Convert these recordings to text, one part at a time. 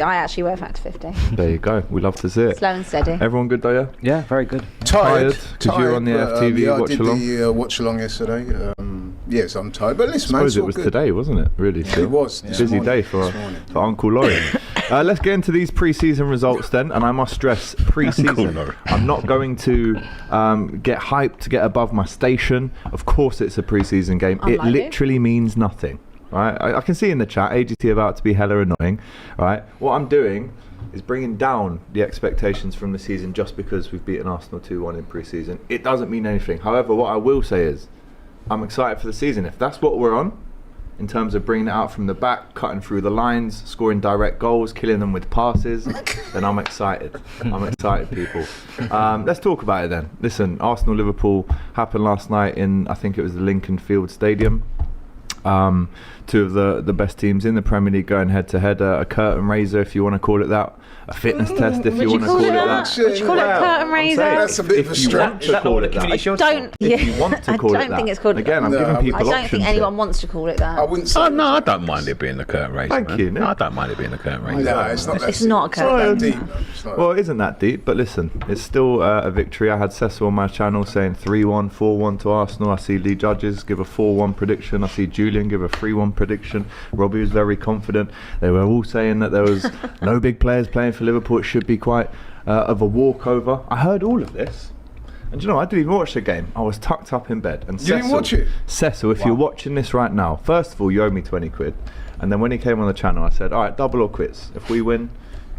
I actually were factor 50. There you go. We love to see it. Slow and steady. Everyone good though, yeah? Yeah, very good. Tired? Because you were on the FTV watch along? I did the watch along yesterday. Yes, I'm tired. But listen, I suppose it was today, wasn't it? Really? Yeah, it was. Busy day for Uncle Laurie. Let's get into these pre-season results then. And I must stress, pre-season. I'm not going to get hyped to get above my station. Of course it's a pre-season game. It literally means nothing. Right, I can see in the chat, AGT about to be hella annoying. Right, what I'm doing is bringing down the expectations from the season just because we've beaten Arsenal 2-1 in pre-season. It doesn't mean anything. However, what I will say is, I'm excited for the season. If that's what we're on, in terms of bringing it out from the back, cutting through the lines, scoring direct goals, killing them with passes, then I'm excited. I'm excited, people. Let's talk about it then. Listen, Arsenal-Liverpool happened last night in, I think it was the Lincoln Field Stadium. Two of the best teams in the Premier League going head to head, a curtain raiser if you want to call it that, a fitness test if you want to call it that. Would you call it a curtain raiser? That's a bit of a stretch. If you want to call it that. If you want to call it that. I don't think it's called Again, I'm giving people options. I don't think anyone wants to call it that. I wouldn't say. No, I don't mind it being a curtain raiser. Thank you. No, I don't mind it being a curtain raiser. No, it's not. It's not a curtain. Deep. Well, it isn't that deep, but listen, it's still a victory. I had Cecil on my channel saying 3-1, 4-1 to Arsenal. I see Lee Judges give a 4-1 prediction. I see Julian give a 3-1 prediction. Robbie was very confident. They were all saying that there was no big players playing for Liverpool. It should be quite of a walkover. I heard all of this. And you know, I didn't even watch the game. I was tucked up in bed. And you didn't watch it? Cecil, if you're watching this right now, first of all, you owe me 20 quid. And then when he came on the channel, I said, all right, double or quits. If we win,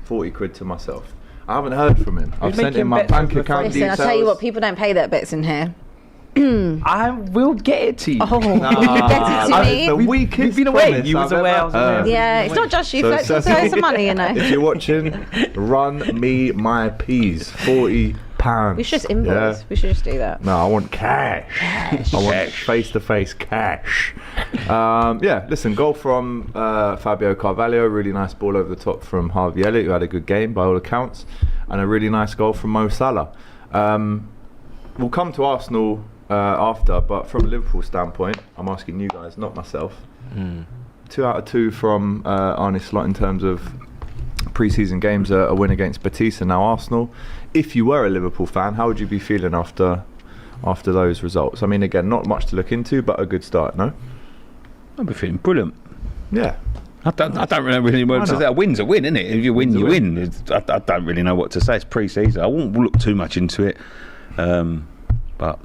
40 quid to myself. I haven't heard from him. I've sent him my bank account details. Listen, I'll tell you what, people don't pay their bets in here. I will get it to you. Oh, will you get it to me? The weakest been away. promise You was I've away. ever I was away. heard. Yeah, it's not just you. Flex also has some money, you know. If you're watching, run me my peas. £40. We should just invoice. Yeah. We should just do that. No, I want cash. I want face-to-face cash. Yeah, listen, goal from Fabio Carvalho, really nice ball over the top from Harvey Elliott, who had a good game by all accounts, and a really nice goal from Mo Salah. We'll come to Arsenal after, but from a Liverpool standpoint, I'm asking you guys, not myself. 2 out of 2 from Arne Slot in terms of pre-season games, a win against Betis, and now Arsenal. If you were a Liverpool fan, how would you be feeling after those results? I mean, again, not much to look into, but a good start, no? I'd be feeling brilliant. Yeah. I don't really know what to say. A win's a win, isn't it? If you win, you win. I don't really know what to say. It's pre-season. I won't look too much into it. But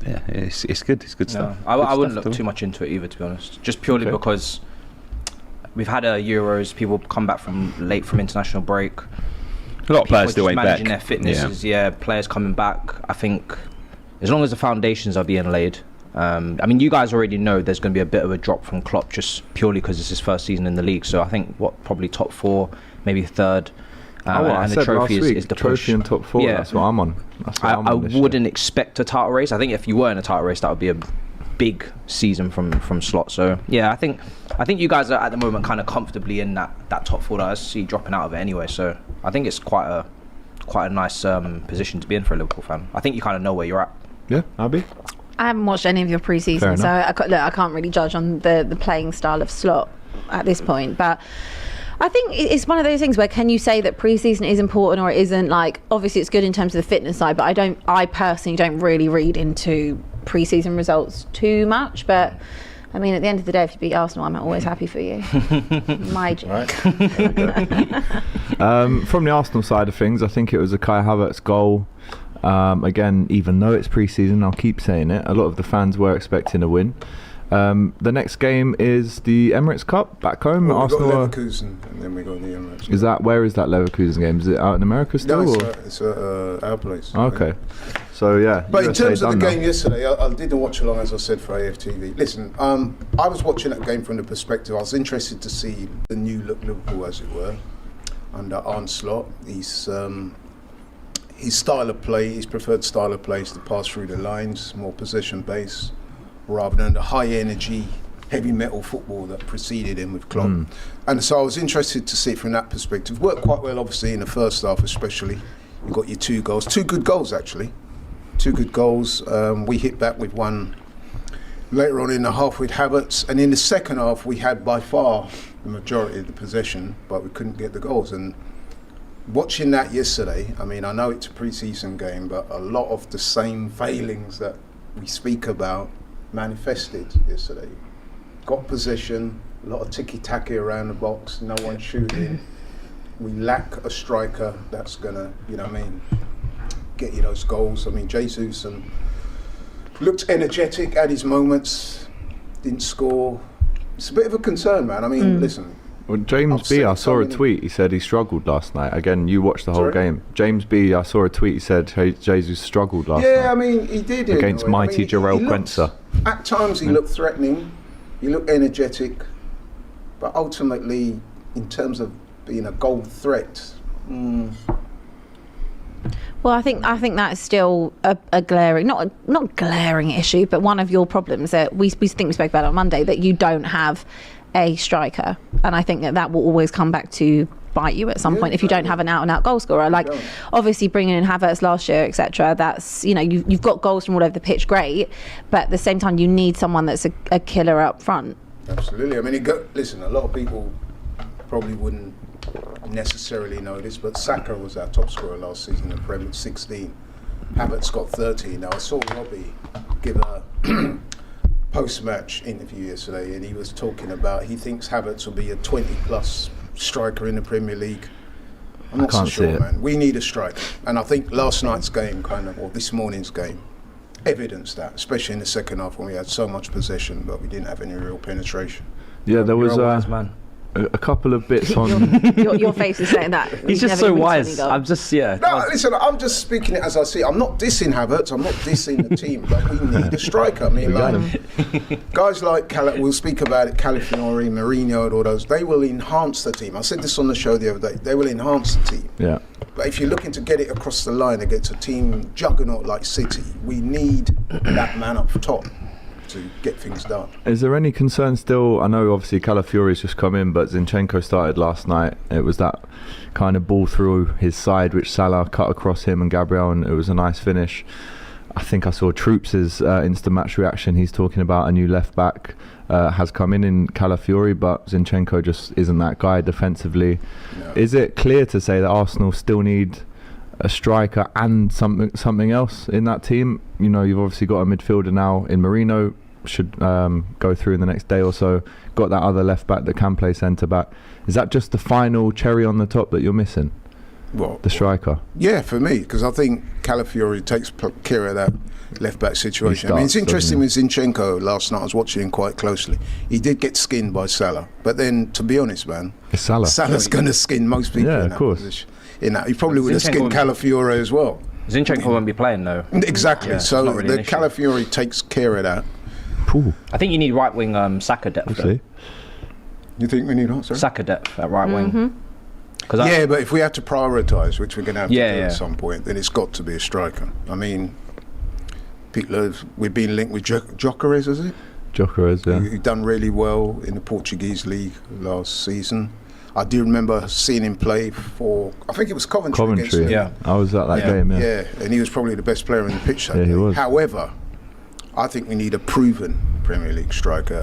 yeah, it's good. It's good stuff. I wouldn't look too much into it either, to be honest. Just purely because we've had Euros. People come back late from international break. A lot of players still ain't back. Managing their fitnesses, players coming back. I think as long as the foundations are being laid. I mean, you guys already know there's going to be a bit of a drop from Klopp just purely because it's his first season in the league. So I think probably top 4, maybe 3rd. And the trophy is the push. Trophy and top 4. Yeah. That's what I'm on. I wouldn't expect a title race. I think if you were in a title race, that would be a big season from Slot. So yeah, I think you guys are at the moment kind of comfortably in that top 4 that I see dropping out of it anyway. So I think it's quite a nice position to be in for a Liverpool fan. I think you kind of know where you're at. Yeah, Abby? I haven't watched any of your pre-season, so I can't really judge on the playing style of Slot at this point. But I think it's one of those things where can you say that pre-season is important or it isn't? Like, obviously it's good in terms of the fitness side, but I personally don't really read into pre-season results too much. But I mean, at the end of the day, if you beat Arsenal, I'm always happy for you. My joke. From the Arsenal side of things, I think it was a Kai Havertz goal. Again, even though it's pre-season, I'll keep saying it, a lot of the fans were expecting a win. The next game is the Emirates Cup back home. Well, Arsenal. We got Leverkusen, and then we got the Emirates. Where is that Leverkusen game? Is it out in America still? No, it's our place. Okay. So yeah. But in terms of the game yesterday, I didn't watch along, as I said, for AFTV. Listen, I was watching that game from the perspective. I was interested to see the new look Liverpool, as it were, under Arne Slot. His style of play, his preferred style of play is to pass through the lines, more possession based, rather than the high energy, heavy metal football that preceded him with Klopp. And so I was interested to see it from that perspective. Worked quite well, obviously, in the first half especially. You got your 2 goals, 2 good goals actually. 2 good goals. We hit back with one later on in the half with Havertz, and in the second half we had by far the majority of the possession, but we couldn't get the goals. And watching that yesterday, I mean, I know it's a pre-season game, but a lot of the same failings that we speak about manifested yesterday. Got possession, a lot of ticky-tacky around the box, no one shooting. We lack a striker that's gonna, you know what I mean, get you those goals. I mean, Jesus looked energetic at his moments, didn't score. It's a bit of a concern, man. I mean, listen. Well, James B, I saw a tweet. He said he struggled last night. Again, you watched the whole game. James B, I saw a tweet. He said Jesus struggled last night. Yeah, I mean, he did. Against mighty Jarell Quenzer. At times, he looked threatening. He looked energetic. But ultimately, in terms of being a goal threat... Well, I think that is still a glaring, not glaring issue, but one of your problems that we think we spoke about on Monday, that you don't have a striker, and I think that will always come back to bite you at some point if you don't have an out-and-out goal scorer. Like, obviously bringing in Havertz last year, etc. That's, you know, you've got goals from all over the pitch, great, but at the same time you need someone that's a killer up front. Absolutely. I mean, listen, a lot of people probably wouldn't necessarily know this, but Saka was our top scorer last season in the Premier, 16. Havertz got 13. Now, I saw Robbie give a post-match interview yesterday, and he was talking about he thinks Havertz will be a 20-plus striker in the Premier League. I'm not so sure, man. We need a striker, and I think last night's game or this morning's game evidenced that, especially in the second half when we had so much possession, but we didn't have any real penetration. Yeah, there was a couple of bits on... your face is saying that. He's just so wise. I'm just, No, listen, I'm just speaking it as I see it. I'm not dissing Havertz. I'm not dissing the team, but we need a striker. I mean, like, guys like we'll speak about it, Calafiori, Mourinho, and all those, they will enhance the team. I said this on the show the other day. They will enhance the team. Yeah. But if you're looking to get it across the line against a team juggernaut like City, we need that man up top to get things done. Is there any concern still? I know obviously Calafiori's just come in, but Zinchenko started last night. It was that kind of ball through his side which Salah cut across him and Gabriel, and it was a nice finish. I think I saw Troop's instant match reaction. He's talking about a new left back has come in Calafiori, but Zinchenko just isn't that guy defensively. No. Is it clear to say that Arsenal still need a striker and something else in that team? You know, you've obviously got a midfielder now in Merino, should go through in the next day or so. Got that other left back that can play centre back. Is that just the final cherry on the top that you're missing? What? The striker? Yeah, for me, because I think Calafiori takes care of that left back situation. I mean, it's interesting with Zinchenko last night. I was watching him quite closely. He did get skinned by Salah, but then, to be honest, man, it's Salah's going to skin most people in that position. He probably would have skinned Calafiori as well. Zinchenko won't be playing though. Exactly. So really the Calafiori takes care of that. Ooh. I think you need right wing Saka depth. You think we need what? Sorry? Saka depth at right wing. But if we have to prioritise, which we're going to have to do at some point, then it's got to be a striker. I mean, we've been linked with Gyökeres, is it? Gyökeres, yeah. Who done really well in the Portuguese league last season. I do remember seeing him play for, I think it was Coventry. Yeah. I was at that game, Yeah, and he was probably the best player in the pitch that day. He was. However, I think we need a proven Premier League striker.